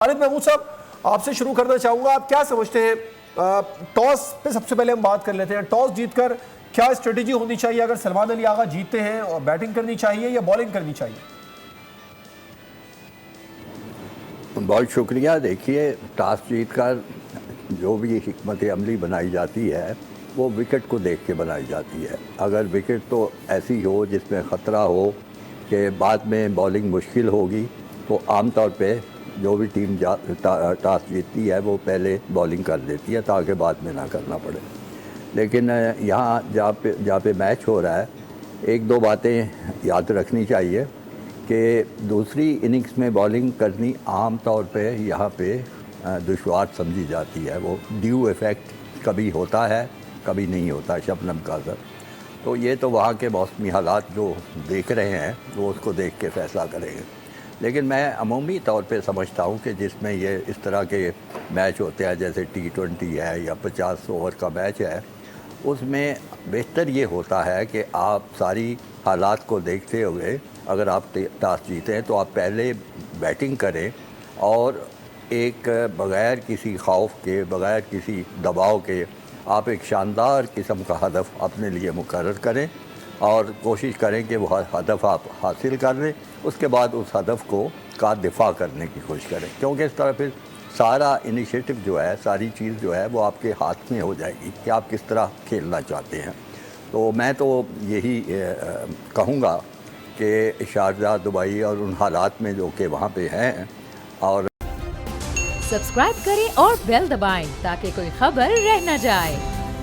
खालिद महमूद साहब, आपसे शुरू करना चाहूंगा। आप क्या समझते हैं, टॉस पे सबसे पहले हम बात कर लेते हैं। टॉस जीतकर क्या स्ट्रेटेजी होनी चाहिए अगर सलमान अली आगा जीतते हैं? और बैटिंग करनी चाहिए या बॉलिंग करनी चाहिए? बहुत शुक्रिया। देखिए, टॉस जीतकर जो भी हिकमत अमली बनाई जाती है वो विकेट को देख के बनाई जाती है। अगर विकेट तो ऐसी हो जिसमें ख़तरा हो कि बाद में बॉलिंग मुश्किल होगी तो आमतौर पे जो भी टीम टॉस जीतती है वो पहले बॉलिंग कर देती है ताकि बाद में ना करना पड़े। लेकिन यहाँ जहाँ पे मैच हो रहा है, एक दो बातें याद रखनी चाहिए कि दूसरी इनिंग्स में बॉलिंग करनी आम तौर पे यहाँ पे दुश्वार समझी जाती है। वो ड्यू इफ़ेक्ट कभी होता है, कभी नहीं होता, शबनम का असर। तो ये तो वहाँ के मौसमी हालात जो देख रहे हैं वो उसको देख के फ़ैसला करेंगे। लेकिन मैं अमूमी तौर पे समझता हूँ कि जिसमें ये इस तरह के मैच होते हैं जैसे T20 है या 50 ओवर का मैच है, उसमें बेहतर ये होता है कि आप सारी हालात को देखते हुए अगर आप टॉस जीते हैं तो आप पहले बैटिंग करें और एक बग़ैर किसी खौफ के, बग़ैर किसी दबाव के आप एक शानदार किस्म का हदफ अपने लिए मुकर्रर करें और कोशिश करें कि वो हदफ आप हासिल कर लें। उसके बाद उस हदफ का दिफा करने की कोशिश करें, क्योंकि इस तरह फिर सारा इनिशिएटिव जो है, सारी चीज़ जो है वो आपके हाथ में हो जाएगी कि आप किस तरह खेलना चाहते हैं। तो मैं तो यही कहूँगा कि शारजाह, दुबई और उन हालात में जो कि वहाँ पे हैं। और सब्सक्राइब करें और बेल दबाएं ताकि कोई खबर रह न जाए।